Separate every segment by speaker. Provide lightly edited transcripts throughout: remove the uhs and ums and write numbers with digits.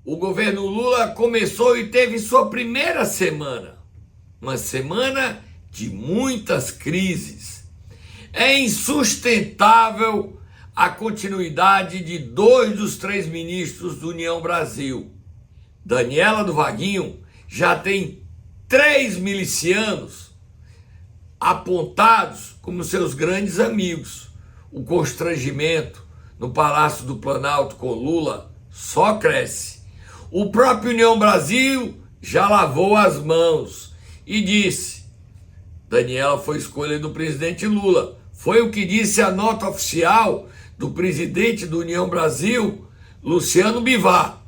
Speaker 1: O governo Lula começou e teve sua primeira semana. Uma semana de muitas crises. É insustentável a continuidade de 2 dos 3 ministros do União Brasil. Daniela do Vaguinho já tem 3 milicianos apontados como seus grandes amigos. O constrangimento no Palácio do Planalto com Lula só cresce. O próprio União Brasil já lavou as mãos e disse: Daniela foi escolha do presidente Lula. Foi o que disse a nota oficial do presidente do União Brasil, Luciano Bivar.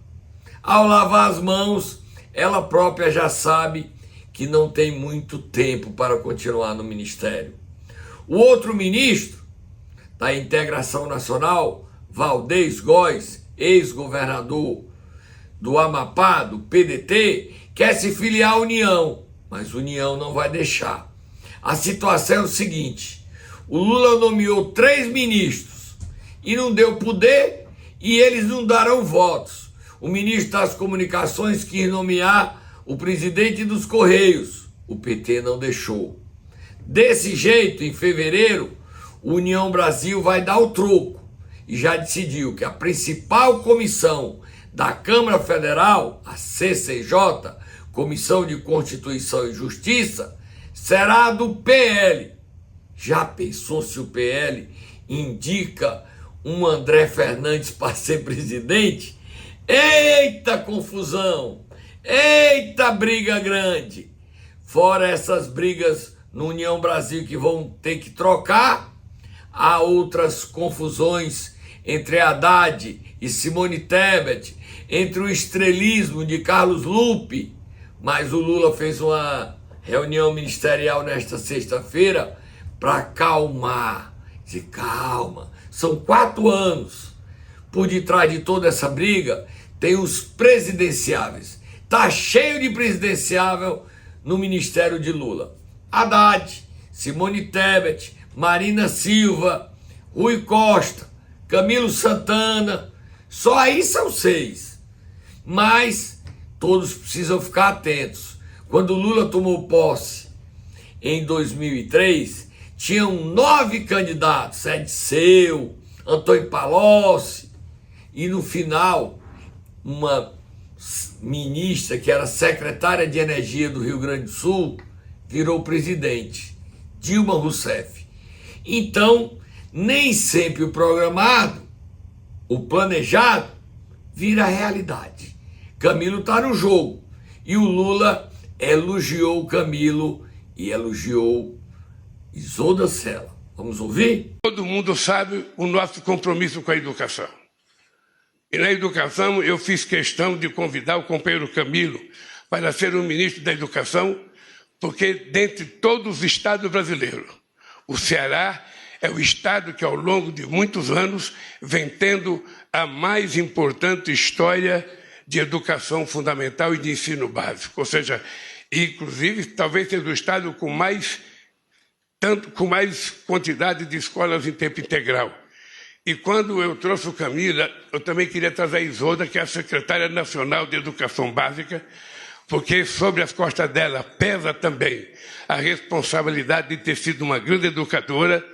Speaker 1: Ao lavar as mãos, ela própria já sabe que não tem muito tempo para continuar no ministério. O outro ministro da Integração Nacional, Valdez Góes, ex-governador do Amapá, do PDT, quer se filiar à União, mas a União não vai deixar. A situação é o seguinte: o Lula nomeou 3 ministros e não deu poder, e eles não darão votos. O ministro das Comunicações quis nomear o presidente dos Correios, o PT não deixou. Desse jeito, em fevereiro, o União Brasil vai dar o troco e já decidiu que a principal comissão da Câmara Federal, a CCJ, Comissão de Constituição e Justiça, será do PL. Já pensou se o PL indica um André Fernandes para ser presidente? Eita confusão! Eita briga grande! Fora essas brigas no União Brasil que vão ter que trocar, há outras confusões entre Haddad e Simone Tebet, entre o estrelismo de Carlos Lupe, mas o Lula fez uma reunião ministerial nesta sexta-feira para acalmar. Dizer, calma, são 4 anos. Por detrás de toda essa briga tem os presidenciáveis. Tá cheio de presidenciável no ministério de Lula. Haddad, Simone Tebet, Marina Silva, Rui Costa, Camilo Santana, só aí são 6. Mas todos precisam ficar atentos. Quando Lula tomou posse em 2003, tinham 9 candidatos, Ediceu, Antônio Palocci, e no final, uma ministra que era secretária de Energia do Rio Grande do Sul virou presidente, Dilma Rousseff. Então, nem sempre o programado, o planejado, vira realidade. Camilo está no jogo e o Lula elogiou o Camilo e elogiou Isolda Sela. Vamos ouvir?
Speaker 2: Todo mundo sabe o nosso compromisso com a educação. E na educação eu fiz questão de convidar o companheiro Camilo para ser o ministro da Educação, porque dentre todos os estados brasileiros, o Ceará é o estado que ao longo de muitos anos vem tendo a mais importante história de educação fundamental e de ensino básico. Ou seja, inclusive talvez seja o estado com mais quantidade de escolas em tempo integral. E quando eu trouxe o Camila, eu também queria trazer a Isolda, que é a secretária nacional de Educação Básica, porque sobre as costas dela pesa também a responsabilidade de ter sido uma grande educadora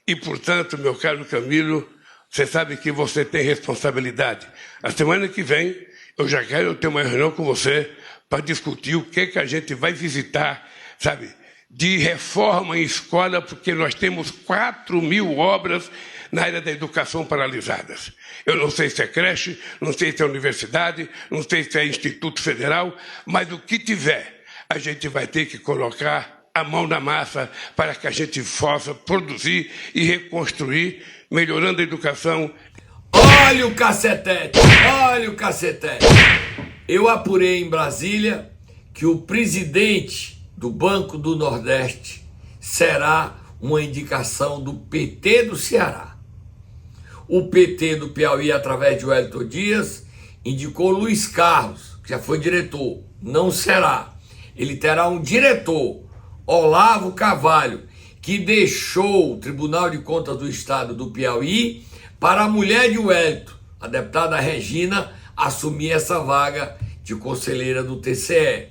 Speaker 2: e, portanto, meu caro Camilo, você sabe que você tem responsabilidade. A semana que vem, eu já quero ter uma reunião com você para discutir o que a gente vai visitar, sabe, de reforma em escola, porque nós temos 4.000 obras na área da educação paralisadas. Eu não sei se é creche, não sei se é universidade, não sei se é Instituto Federal, mas o que tiver, a gente vai ter que colocar a mão na massa para que a gente possa produzir e reconstruir, melhorando a educação.
Speaker 1: Olha o cacetete, olha o cacetete. Eu apurei em Brasília que o presidente do Banco do Nordeste será uma indicação do PT do Ceará. O PT do Piauí, através de Wellington Dias, indicou Luiz Carlos, que já foi diretor. Não será. Ele terá um diretor, Olavo Carvalho, que deixou o Tribunal de Contas do Estado do Piauí para a mulher de Wellington, a deputada Regina, assumir essa vaga de conselheira do TCE.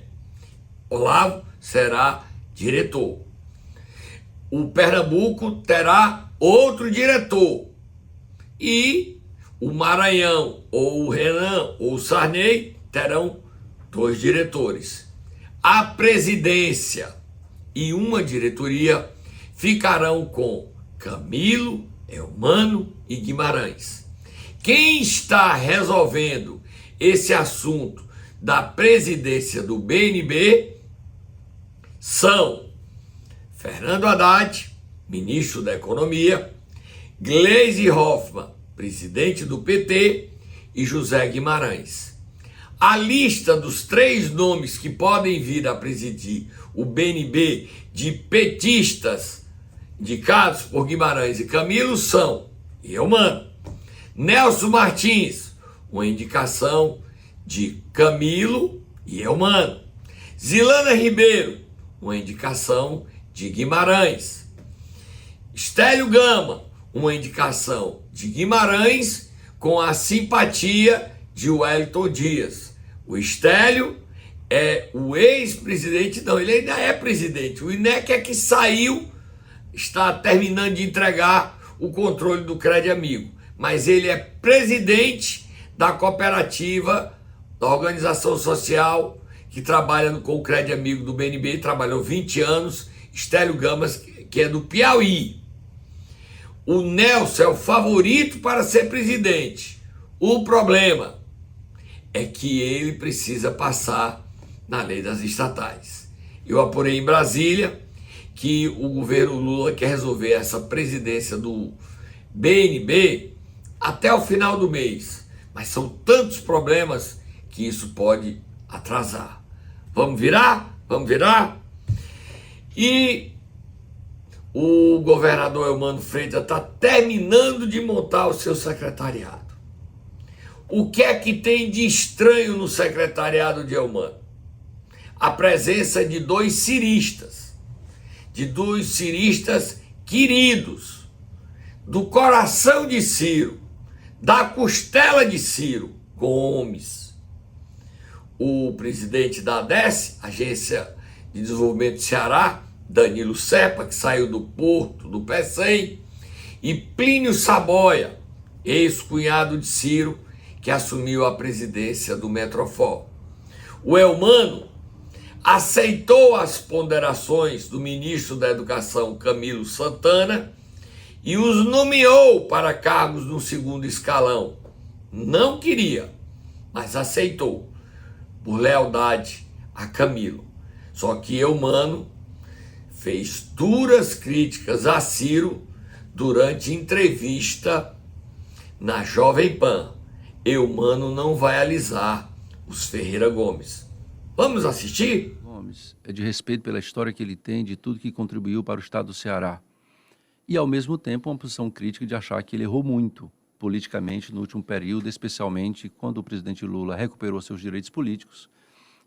Speaker 1: Olavo será diretor. O Pernambuco terá outro diretor. E o Maranhão, ou o Renan, ou o Sarney terão 2 diretores. A presidência e uma diretoria ficarão com Camilo, Eumano e Guimarães. Quem está resolvendo esse assunto da presidência do BNB são Fernando Haddad, ministro da Economia, Gleisi Hoffmann, presidente do PT, e José Guimarães. A lista dos 3 nomes que podem vir a presidir o BNB de petistas indicados por Guimarães e Camilo são Eumano, Nelson Martins, uma indicação de Camilo e Eumano, Zilana Ribeiro, uma indicação de Guimarães, Stélio Gama, uma indicação de Guimarães com a simpatia de Wellington Dias. O Stélio é o ex-presidente, não, ele ainda é presidente. O INEC é que saiu, está terminando de entregar o controle do Crédito Amigo. Mas ele é presidente da cooperativa, da organização social que trabalha com o Crédito Amigo do BNB, trabalhou 20 anos, Stélio Gama, que é do Piauí. O Nelson é o favorito para ser presidente. O problema é que ele precisa passar na lei das estatais. Eu apurei em Brasília que o governo Lula quer resolver essa presidência do BNB até o final do mês. Mas são tantos problemas que isso pode atrasar. Vamos virar? Vamos virar? E o governador Eumano Freitas está terminando de montar o seu secretariado. O que é que tem de estranho no secretariado de Eumano? A presença de 2 ciristas, queridos, do coração de Ciro, da costela de Ciro Gomes. O presidente da ADES, Agência de Desenvolvimento do Ceará, Danilo Sepa, que saiu do Porto, do PECEM, e Plínio Saboia, ex-cunhado de Ciro, que assumiu a presidência do Metrofor. O Eumano aceitou as ponderações do ministro da Educação, Camilo Santana, e os nomeou para cargos no 2º escalão. Não queria, mas aceitou, por lealdade a Camilo. Só que Eumano fez duras críticas a Ciro durante entrevista na Jovem Pan. Eumano não vai alisar os Ferreira Gomes. Vamos assistir?
Speaker 3: Gomes é de respeito pela história que ele tem, de tudo que contribuiu para o estado do Ceará. E, ao mesmo tempo, uma posição crítica de achar que ele errou muito politicamente no último período, especialmente quando o presidente Lula recuperou seus direitos políticos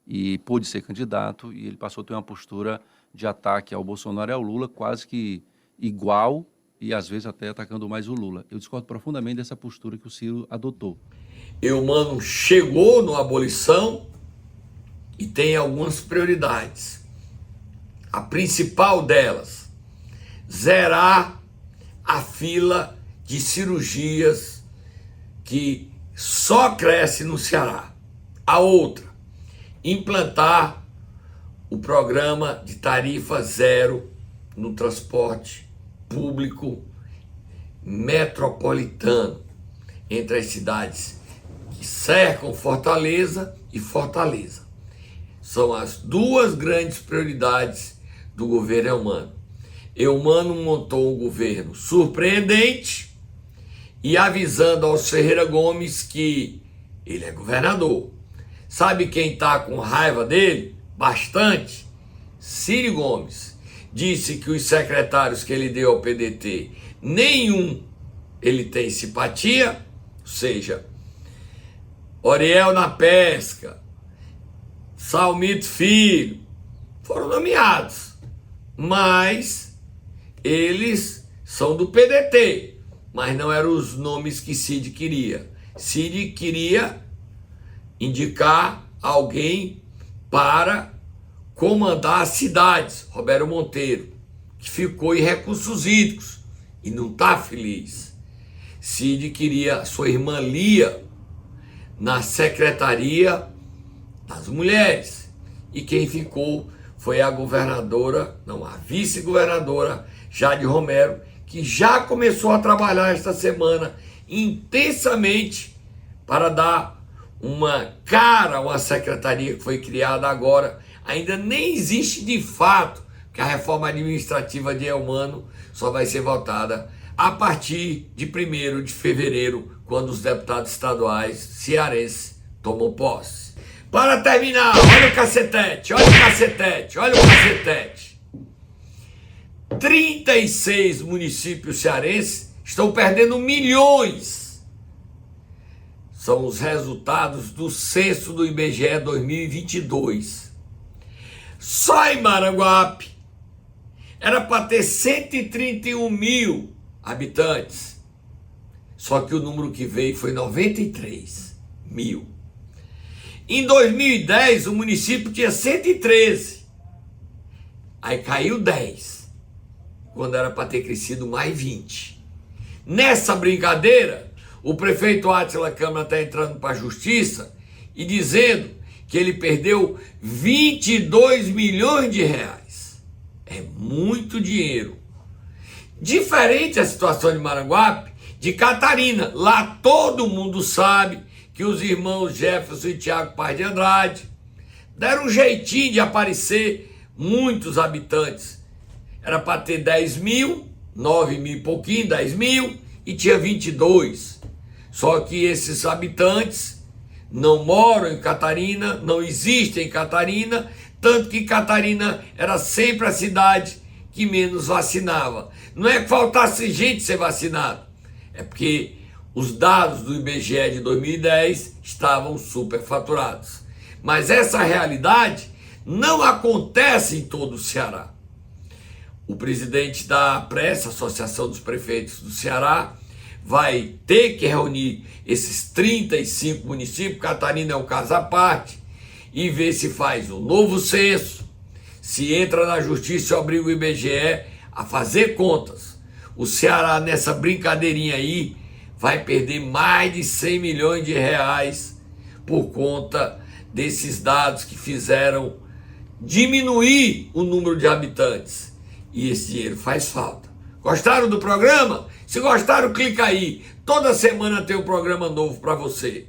Speaker 3: e pôde ser candidato, e ele passou a ter uma postura de ataque ao Bolsonaro e ao Lula quase que igual, e às vezes até atacando mais o Lula. Eu discordo profundamente dessa postura que o Ciro adotou.
Speaker 1: Eumano chegou na abolição e tem algumas prioridades. A principal delas, zerar a fila de cirurgias que só cresce no Ceará. A outra, implantar o programa de tarifa zero no transporte público metropolitano entre as cidades que cercam Fortaleza e Fortaleza. São as 2 grandes prioridades do governo Eumano. Eumano montou um governo surpreendente e avisando aos Ferreira Gomes que ele é governador. Sabe quem está com raiva dele? Bastante. Ciro Gomes disse que os secretários que ele deu ao PDT, nenhum ele tem simpatia, ou seja, Oriel na pesca, Salmito Filho, foram nomeados, mas eles são do PDT, mas não eram os nomes que Cid queria. Cid queria indicar alguém para comandar as cidades, Roberto Monteiro, que ficou em recursos hídricos e não está feliz. Cid queria sua irmã Lia na Secretaria das Mulheres, e quem ficou foi a governadora, não, a vice-governadora Jade Romero, que já começou a trabalhar esta semana intensamente para dar uma cara a uma secretaria que foi criada agora. Ainda nem existe de fato, que a reforma administrativa de Elmano só vai ser votada a partir de 1º de fevereiro, quando os deputados estaduais cearenses tomam posse. Para terminar, olha o cacetete, olha o cacetete, olha o cacetete. 36 municípios cearenses estão perdendo milhões. São os resultados do censo do IBGE 2022. Só em Maranguape era para ter 131 mil habitantes. Só que o número que veio foi 93 mil. Em 2010, o município tinha 113. Aí caiu 10. Quando era para ter crescido mais 20. Nessa brincadeira, o prefeito Átila Câmara está entrando para a justiça e dizendo que ele perdeu 22 milhões de reais. É muito dinheiro. Diferente a situação de Maranguape, de Catarina. Lá todo mundo sabe que os irmãos Jefferson e Tiago Paz de Andrade deram um jeitinho de aparecer muitos habitantes. Era para ter 10 mil, 9 mil e pouquinho, 10 mil, e tinha 22. Só que esses habitantes não moram em Catarina, não existem em Catarina, tanto que Catarina era sempre a cidade que menos vacinava. Não é que faltasse gente ser vacinado, é porque os dados do IBGE de 2010 estavam superfaturados. Mas essa realidade não acontece em todo o Ceará. O presidente da APRES, Associação dos Prefeitos do Ceará, vai ter que reunir esses 35 municípios, Catarina é um caso à parte, e ver se faz um novo censo, se entra na justiça e obriga o IBGE a fazer contas. O Ceará, nessa brincadeirinha aí, vai perder mais de 100 milhões de reais por conta desses dados que fizeram diminuir o número de habitantes. E esse dinheiro faz falta. Gostaram do programa? Se gostaram, clica aí. Toda semana tem um programa novo para você.